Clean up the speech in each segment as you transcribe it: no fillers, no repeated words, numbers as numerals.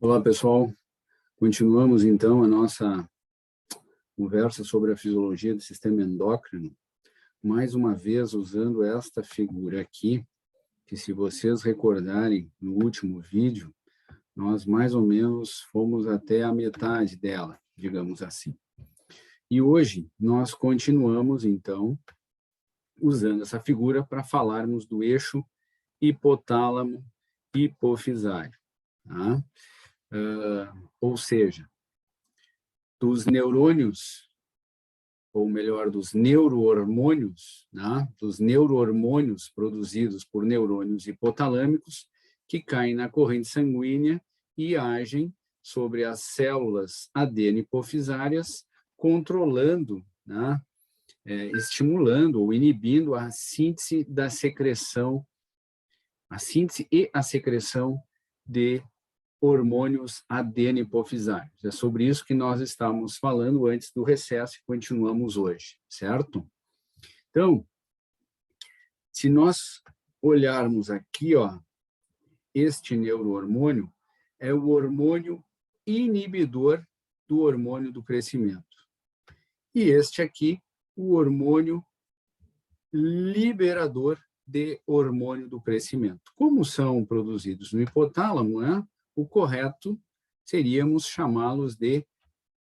Olá, pessoal. Continuamos, então, a nossa conversa sobre a fisiologia do sistema endócrino, mais uma vez usando esta figura aqui, que se vocês recordarem no último vídeo, nós mais ou menos fomos até a metade dela, digamos assim. E hoje nós continuamos, então, usando essa figura para falarmos do eixo hipotálamo hipofisário, tá? Ou seja, dos neurônios, ou melhor, dos neurohormônios, né? Dos neurohormônios produzidos por neurônios hipotalâmicos que caem na corrente sanguínea e agem sobre as células adeno-hipofisárias, controlando, né? Estimulando ou inibindo a síntese da secreção, a síntese e a secreção de hormônios adeno-hipofisários. É sobre isso que nós estávamos falando antes do recesso e continuamos hoje, certo? Então, se nós olharmos aqui, ó, este neurohormônio é o hormônio inibidor do hormônio do crescimento. E este aqui, o hormônio liberador de hormônio do crescimento. Como são produzidos no hipotálamo, né? O correto seríamos chamá-los de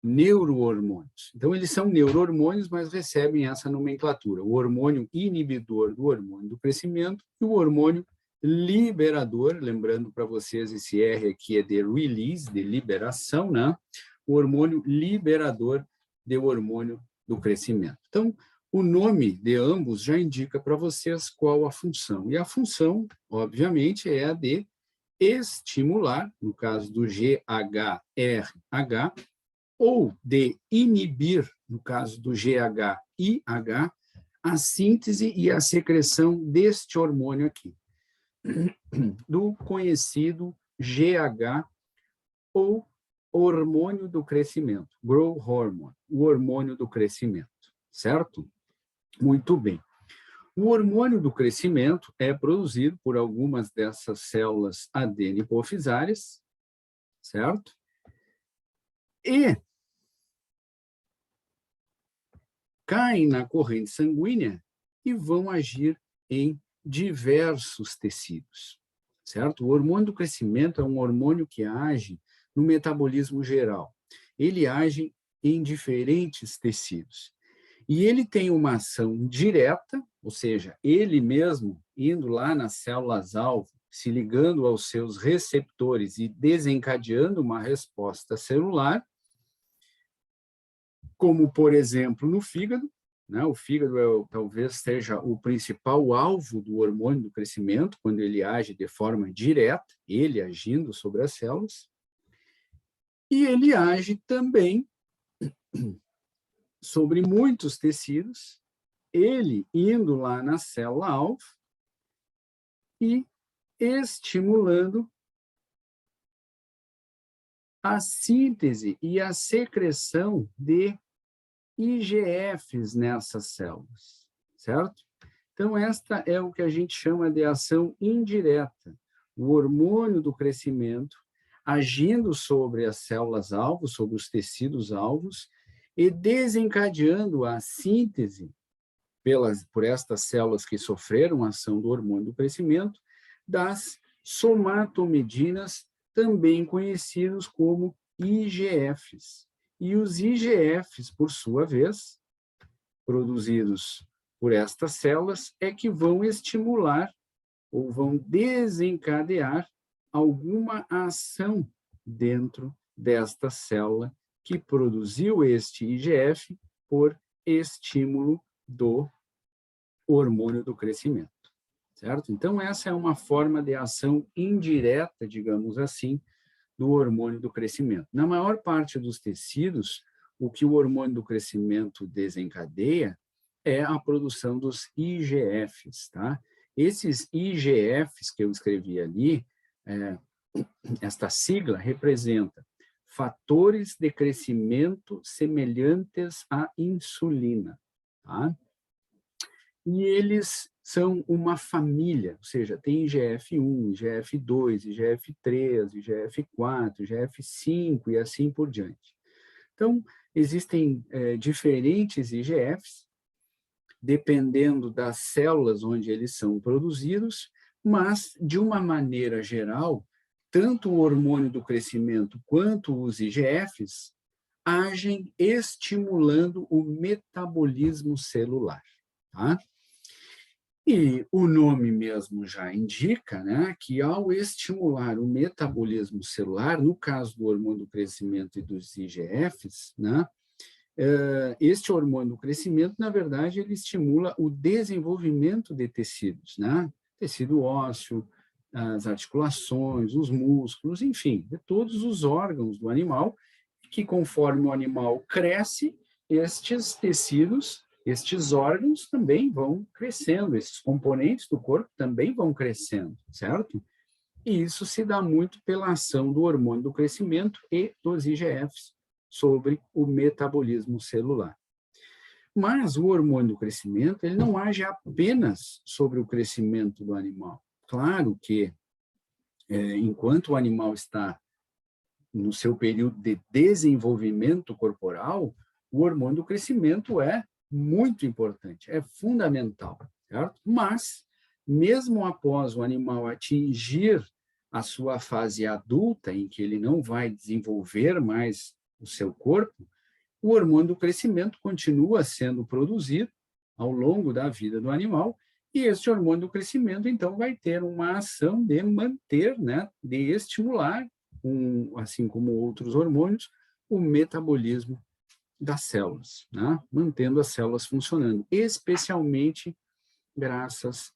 neurohormônios. Então, eles são neurohormônios, mas recebem essa nomenclatura. O hormônio inibidor do hormônio do crescimento e o hormônio liberador, lembrando para vocês, esse R aqui é de release, de liberação, né? O hormônio liberador do hormônio do crescimento. Então, o nome de ambos já indica para vocês qual a função. E a função, obviamente, é a de estimular, no caso do GHRH, ou de inibir, no caso do GHIH, a síntese e a secreção deste hormônio aqui, do conhecido GH, ou hormônio do crescimento, growth hormone, o hormônio do crescimento, certo? Muito bem. O hormônio do crescimento é produzido por algumas dessas células adeno-hipofisárias, certo? E caem na corrente sanguínea e vão agir em diversos tecidos, certo? O hormônio do crescimento é um hormônio que age no metabolismo geral. Ele age em diferentes tecidos. E ele tem uma ação direta, ou seja, ele mesmo indo lá nas células-alvo, se ligando aos seus receptores e desencadeando uma resposta celular, como, por exemplo, no fígado, né? O fígado talvez seja o principal alvo do hormônio do crescimento, quando ele age de forma direta, ele agindo sobre as células, e ele age também sobre muitos tecidos, ele indo lá na célula-alvo e estimulando a síntese e a secreção de IGFs nessas células, certo? Então, esta é o que a gente chama de ação indireta. O hormônio do crescimento agindo sobre as células-alvo, sobre os tecidos-alvos, e desencadeando a síntese por estas células que sofreram a ação do hormônio do crescimento, das somatomedinas, também conhecidos como IGFs. E os IGFs, por sua vez, produzidos por estas células, é que vão estimular ou vão desencadear alguma ação dentro desta célula que produziu este IGF por estímulo do hormônio do crescimento, certo? Então, essa é uma forma de ação indireta, digamos assim, do hormônio do crescimento. Na maior parte dos tecidos, o que o hormônio do crescimento desencadeia é a produção dos IGFs, tá? Esses IGFs que eu escrevi ali, esta sigla representa fatores de crescimento semelhantes à insulina, tá? E eles são uma família, ou seja, tem IGF-1, IGF-2, IGF-3, IGF-4, IGF-5 e assim por diante. Então, existem diferentes IGFs, dependendo das células onde eles são produzidos, mas, de uma maneira geral, tanto o hormônio do crescimento quanto os IGFs agem estimulando o metabolismo celular. Tá? E o nome mesmo já indica, né, que ao estimular o metabolismo celular, no caso do hormônio do crescimento e dos IGFs, né, este hormônio do crescimento, na verdade, ele estimula o desenvolvimento de tecidos, né, tecido ósseo, as articulações, os músculos, enfim, de todos os órgãos do animal, que conforme o animal cresce, estes tecidos, estes órgãos também vão crescendo, esses componentes do corpo também vão crescendo, certo? E isso se dá muito pela ação do hormônio do crescimento e dos IGFs sobre o metabolismo celular. Mas o hormônio do crescimento, ele não age apenas sobre o crescimento do animal. Claro que, enquanto o animal está no seu período de desenvolvimento corporal, o hormônio do crescimento é muito importante, é fundamental, certo? Mas, mesmo após o animal atingir a sua fase adulta, em que ele não vai desenvolver mais o seu corpo, o hormônio do crescimento continua sendo produzido ao longo da vida do animal, e esse hormônio do crescimento, então, vai ter uma ação de manter, né, de estimular, assim como outros hormônios, o metabolismo das células, né? Mantendo as células funcionando, especialmente graças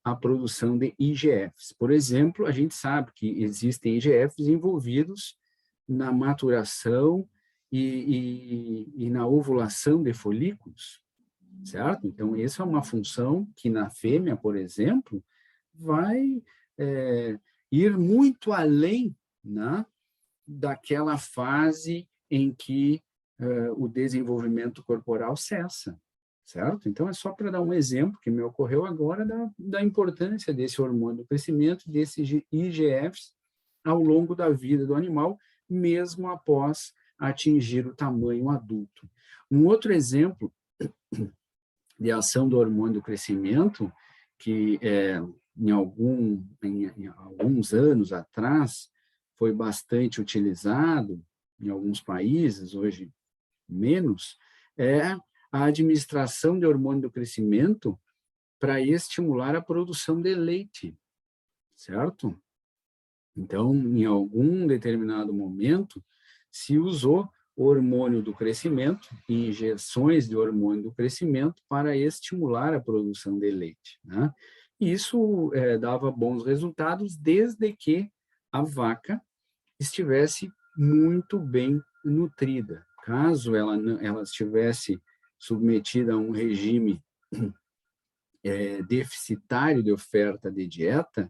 à produção de IGFs. Por exemplo, a gente sabe que existem IGFs envolvidos na maturação e na ovulação de folículos, certo? Então, essa é uma função que na fêmea, por exemplo, vai ir muito além, né, daquela fase em que o desenvolvimento corporal cessa, certo? Então, é só para dar um exemplo que me ocorreu agora da importância desse hormônio do crescimento, desses IGFs, ao longo da vida do animal, mesmo após atingir o tamanho adulto. Um outro exemplo de ação do hormônio do crescimento, que em alguns anos atrás foi bastante utilizado em alguns países, hoje menos, é a administração de hormônio do crescimento para estimular a produção de leite, certo? Então, em algum determinado momento, se usou hormônio do crescimento, injeções de hormônio do crescimento para estimular a produção de leite, né? E isso dava bons resultados desde que a vaca estivesse muito bem nutrida. Caso ela estivesse submetida a um regime deficitário de oferta de dieta,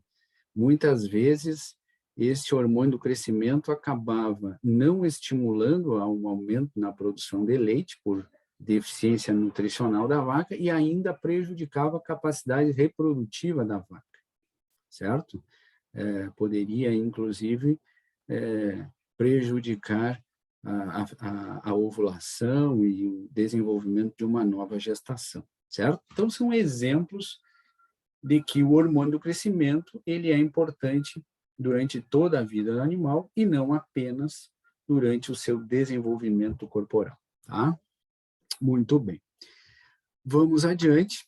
muitas vezes esse hormônio do crescimento acabava não estimulando um aumento na produção de leite por deficiência nutricional da vaca e ainda prejudicava a capacidade reprodutiva da vaca, certo? Poderia, inclusive, prejudicar a ovulação e o desenvolvimento de uma nova gestação, certo? Então, são exemplos de que o hormônio do crescimento ele é importante durante toda a vida do animal e não apenas durante o seu desenvolvimento corporal, tá? Muito bem. Vamos adiante.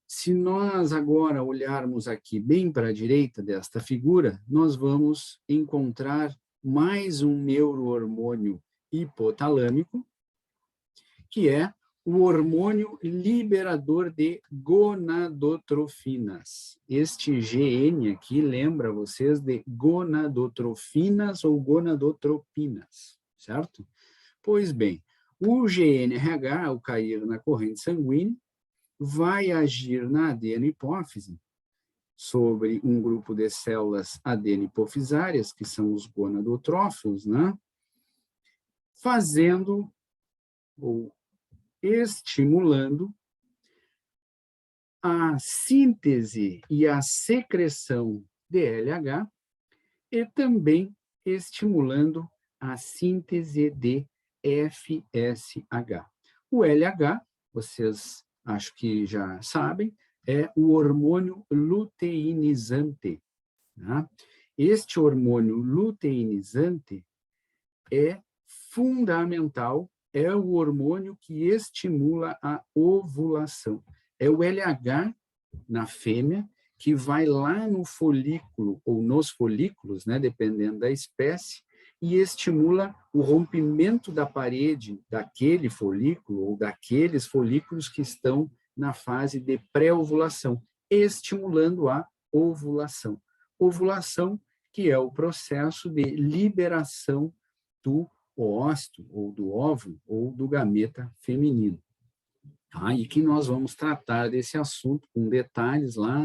Se nós agora olharmos aqui bem para a direita desta figura, nós vamos encontrar mais um neurohormônio hipotalâmico, que é o hormônio liberador de gonadotrofinas. Este GN aqui lembra vocês de gonadotrofinas ou gonadotropinas, certo? Pois bem, o GNRH, ao cair na corrente sanguínea, vai agir na adenohipófise sobre um grupo de células adenohipofisárias, que são os gonadotrófilos, né? Fazendo ou estimulando a síntese e a secreção de LH e também estimulando a síntese de FSH. O LH, vocês acho que já sabem, é o hormônio luteinizante. Tá? Este hormônio luteinizante é fundamental, é o hormônio que estimula a ovulação. É o LH na fêmea que vai lá no folículo, ou nos folículos, né, dependendo da espécie, e estimula o rompimento da parede daquele folículo, ou daqueles folículos que estão na fase de pré-ovulação, estimulando a ovulação. Ovulação, que é o processo de liberação do óvulo, ou do óvulo, ou do gameta feminino. Tá? E que nós vamos tratar desse assunto com detalhes lá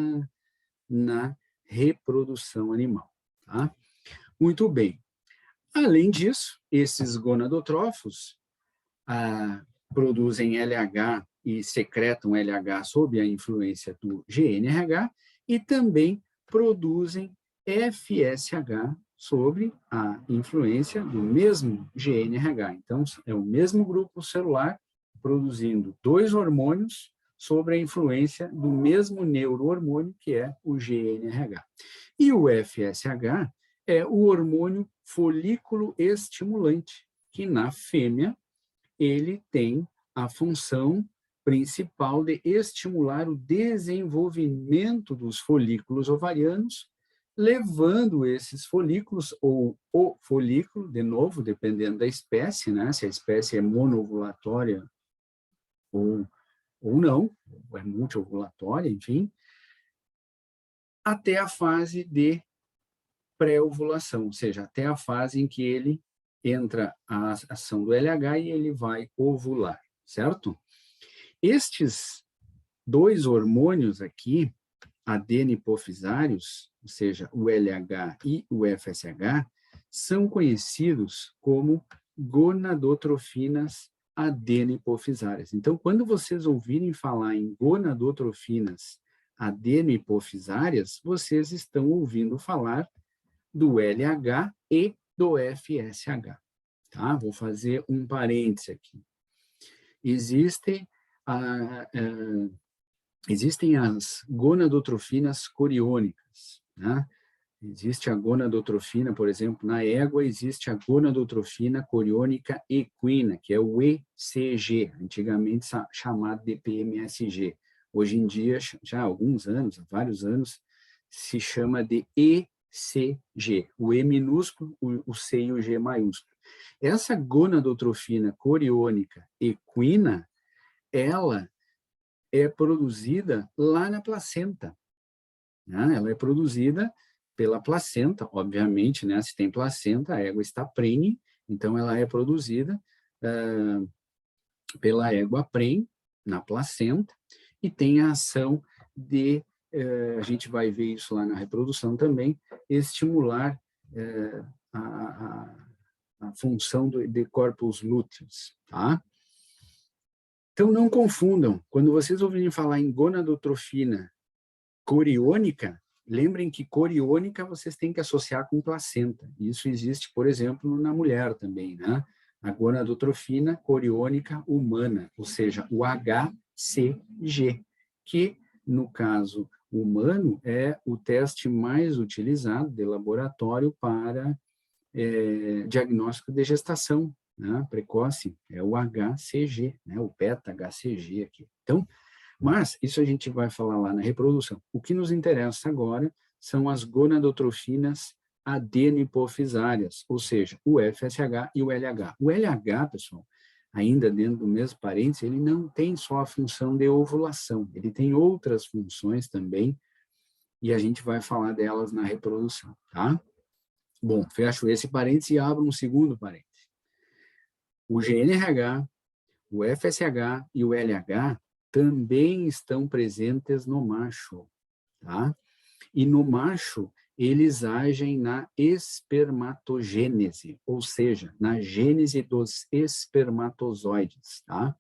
na reprodução animal. Tá? Muito bem. Além disso, esses gonadotrófos produzem LH e secretam LH sob a influência do GNRH e também produzem FSH sobre a influência do mesmo GNRH. Então, é o mesmo grupo celular produzindo dois hormônios sobre a influência do mesmo neurohormônio, que é o GNRH. E o FSH é o hormônio folículo estimulante, que na fêmea ele tem a função principal de estimular o desenvolvimento dos folículos ovarianos, levando esses folículos, ou o folículo, de novo, dependendo da espécie, né? Se a espécie é monoovulatória ou não, ou é multiovulatória, enfim, até a fase de pré-ovulação, ou seja, até a fase em que ele entra a ação do LH e ele vai ovular, certo? Estes dois hormônios aqui, adenipofisários, ou seja, o LH e o FSH, são conhecidos como gonadotrofinas adenohipofisárias. Então, quando vocês ouvirem falar em gonadotrofinas adenohipofisárias, vocês estão ouvindo falar do LH e do FSH. Tá? Vou fazer um parêntese aqui. Existem as gonadotrofinas coriônicas. Né? Existe a gonadotrofina, por exemplo, na égua existe a gonadotrofina coriônica equina, que é o ECG, antigamente chamado de PMSG. Hoje em dia, já há alguns anos, há vários anos, se chama de ECG, o E minúsculo, o C e o G maiúsculo. Essa gonadotrofina coriônica equina, ela é produzida lá na placenta. Né? Ela é produzida pela placenta, obviamente, né? Se tem placenta, a égua está prenhe, então ela é produzida pela égua prenhe, na placenta, e tem a ação de, a gente vai ver isso lá na reprodução também, estimular a função de corpos lúteos, tá? Então, não confundam. Quando vocês ouvirem falar em gonadotrofina coriônica, lembrem que coriônica vocês têm que associar com placenta. Isso existe, por exemplo, na mulher também, né? A gonadotrofina coriônica humana, ou seja, o HCG, que, no caso humano, é o teste mais utilizado de laboratório para diagnóstico de gestação, né, precoce, é o HCG, né, o beta-HCG aqui. Então, mas isso a gente vai falar lá na reprodução. O que nos interessa agora são as gonadotrofinas adenohipofisárias, ou seja, o FSH e o LH. O LH, pessoal, ainda dentro do mesmo parênteses, ele não tem só a função de ovulação, ele tem outras funções também, e a gente vai falar delas na reprodução, tá? Bom, fecho esse parênteses e abro um segundo parênteses. O GNRH, o FSH e o LH também estão presentes no macho, tá? E no macho, eles agem na espermatogênese, ou seja, na gênese dos espermatozoides, tá?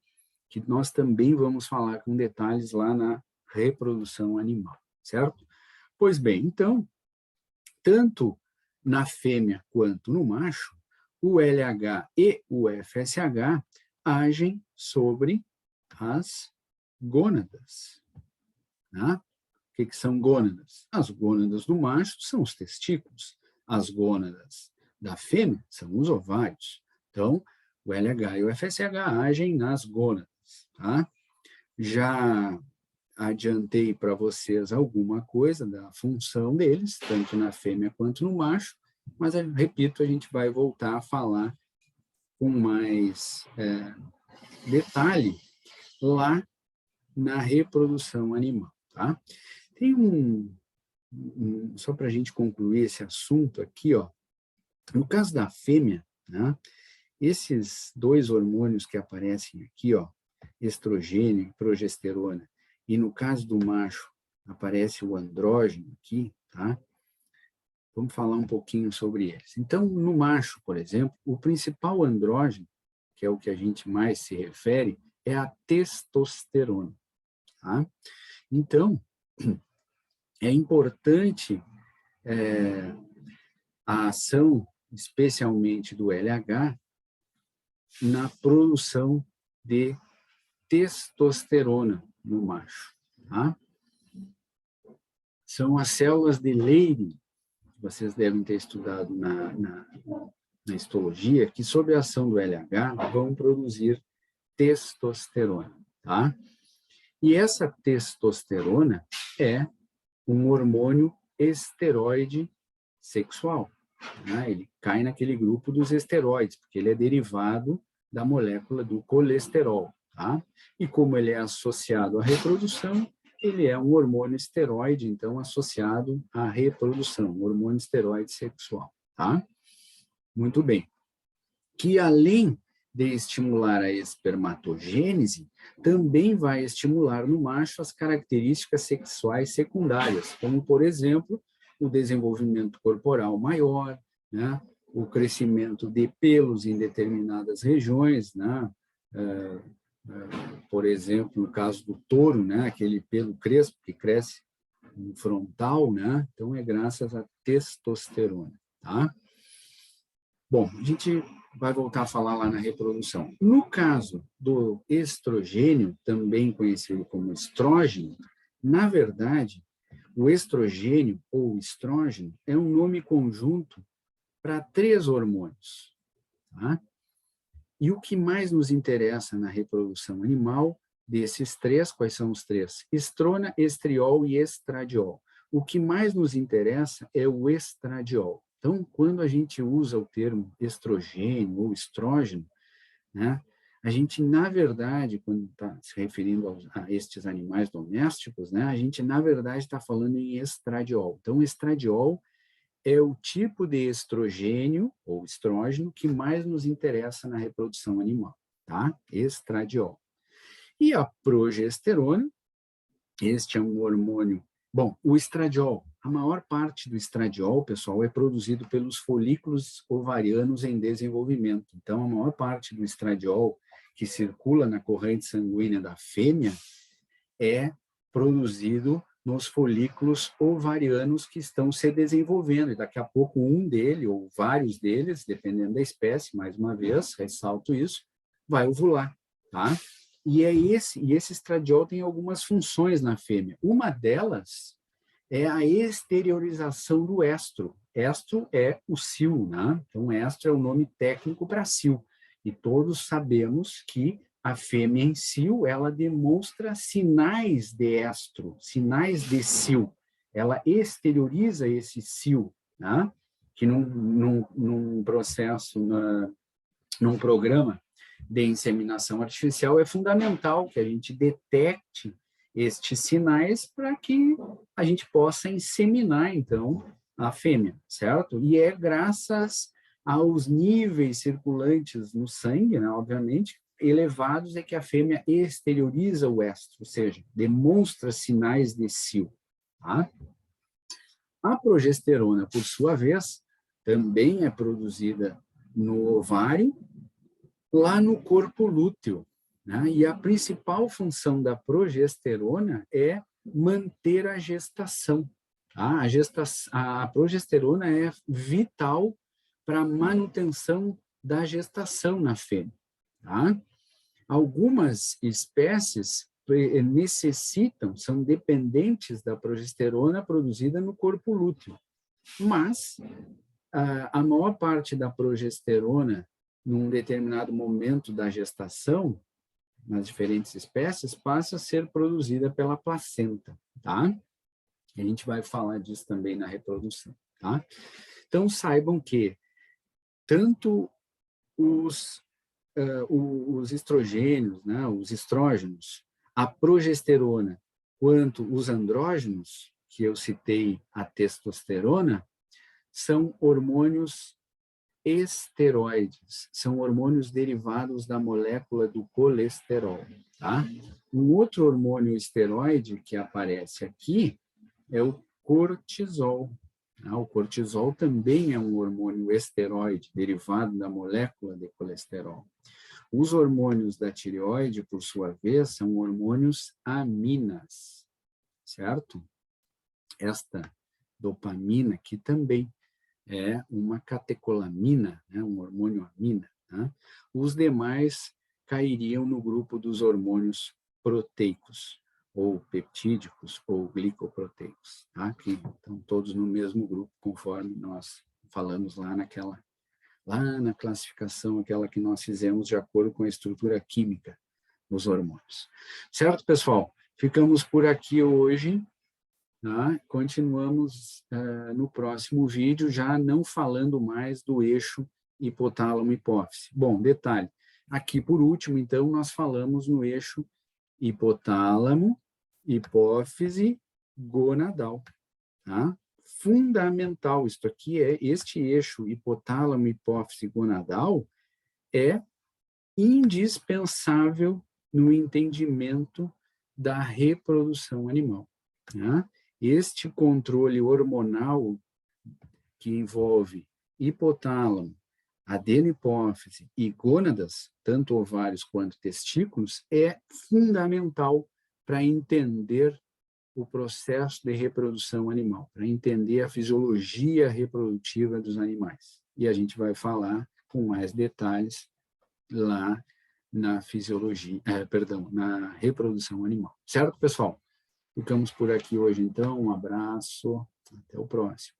Que nós também vamos falar com detalhes lá na reprodução animal, certo? Pois bem, então, tanto na fêmea quanto no macho, o LH e o FSH agem sobre as gônadas. Né? O que são gônadas? As gônadas do macho são os testículos, as gônadas da fêmea são os ovários. Então, o LH e o FSH agem nas gônadas. Tá? Já adiantei para vocês alguma coisa da função deles, tanto na fêmea quanto no macho, mas, repito, a gente vai voltar a falar com mais detalhe lá na reprodução animal. Tá? Tem só para a gente concluir esse assunto aqui, ó, no caso da fêmea, né, esses dois hormônios que aparecem aqui, ó, estrogênio e progesterona, e no caso do macho aparece o andrógeno aqui, tá? Vamos falar um pouquinho sobre eles. Então, no macho, por exemplo, o principal andrógeno, que é o que a gente mais se refere, é a testosterona, tá? Então, é importante a ação, especialmente do LH, na produção de testosterona no macho. Tá? São as células de Leydig, que vocês devem ter estudado na histologia, que sob a ação do LH vão produzir testosterona. Tá? E essa testosterona é um hormônio esteroide sexual. Né? Ele cai naquele grupo dos esteroides, porque ele é derivado da molécula do colesterol. Tá? E como ele é associado à reprodução, ele é um hormônio esteroide, então, associado à reprodução, hormônio esteroide sexual. Tá? Muito bem. Que além de estimular a espermatogênese, também vai estimular no macho as características sexuais secundárias, como, por exemplo, o desenvolvimento corporal maior, né? O crescimento de pelos em determinadas regiões, né? Por exemplo, no caso do touro, né? Aquele pelo crespo que cresce no frontal, né? Então, é graças à testosterona. Tá? Bom, a gente vai voltar a falar lá na reprodução. No caso do estrogênio, também conhecido como estrógeno, na verdade, o estrogênio ou estrógeno é um nome conjunto para 3 hormônios. Tá? E o que mais nos interessa na reprodução animal, desses 3, quais são os 3? Estrona, estriol e estradiol. O que mais nos interessa é o estradiol. Então, quando a gente usa o termo estrogênio ou estrógeno, né, a gente, na verdade, quando está se referindo a estes animais domésticos, né, a gente, na verdade, está falando em estradiol. Então, estradiol é o tipo de estrogênio ou estrógeno que mais nos interessa na reprodução animal, tá? Estradiol. E a progesterona, este é um hormônio. Bom, o estradiol, a maior parte do estradiol, pessoal, é produzido pelos folículos ovarianos em desenvolvimento. Então, a maior parte do estradiol que circula na corrente sanguínea da fêmea é produzido nos folículos ovarianos que estão se desenvolvendo. E daqui a pouco um dele, ou vários deles, dependendo da espécie, mais uma vez, ressalto isso, vai ovular, tá? E esse estradiol tem algumas funções na fêmea. Uma delas é a exteriorização do estro. Estro é o cio, né? Então, estro é o nome técnico para cio. E todos sabemos que a fêmea em cio, ela demonstra sinais de estro, sinais de cio. Ela exterioriza esse cio, né? Que num processo, num programa de inseminação artificial, é fundamental que a gente detecte estes sinais para que a gente possa inseminar, então, a fêmea, certo? E é graças aos níveis circulantes no sangue, né, obviamente, elevados, é que a fêmea exterioriza o estro, ou seja, demonstra sinais de cio. Tá? A progesterona, por sua vez, também é produzida no ovário, lá no corpo lúteo, né? E a principal função da progesterona é manter a gestação. Tá? A progesterona é vital para a manutenção da gestação na fêmea. Tá? Algumas espécies necessitam, são dependentes da progesterona produzida no corpo lúteo, mas a maior parte da progesterona, num determinado momento da gestação, nas diferentes espécies, passa a ser produzida pela placenta, tá? A gente vai falar disso também na reprodução, tá? Então, saibam que tanto os estrogênios, né, os estrógenos, a progesterona, quanto os andrógenos, que eu citei, a testosterona, são hormônios esteroides, são hormônios derivados da molécula do colesterol, tá? Um outro hormônio esteroide que aparece aqui é o cortisol. Tá? O cortisol também é um hormônio esteroide, derivado da molécula de colesterol. Os hormônios da tireoide, por sua vez, são hormônios aminas, certo? Esta dopamina aqui também é uma catecolamina, né, um hormônio amina. Tá? Os demais cairiam no grupo dos hormônios proteicos, ou peptídicos, ou glicoproteicos, tá? Que estão todos no mesmo grupo, conforme nós falamos lá na classificação, aquela que nós fizemos de acordo com a estrutura química dos hormônios. Certo, pessoal? Ficamos por aqui hoje. Tá? Continuamos no próximo vídeo, já não falando mais do eixo hipotálamo-hipófise. Bom, detalhe, aqui por último, então, nós falamos no eixo hipotálamo, hipófise, gonadal. Tá? Fundamental, este eixo hipotálamo, hipófise, gonadal é indispensável no entendimento da reprodução animal. Tá? Este controle hormonal que envolve hipotálamo, adenohipófise e gônadas, tanto ovários quanto testículos, é fundamental para entender o processo de reprodução animal, para entender a fisiologia reprodutiva dos animais. E a gente vai falar com mais detalhes lá na na reprodução animal. Certo, pessoal? Ficamos por aqui hoje, então. Um abraço. Até o próximo.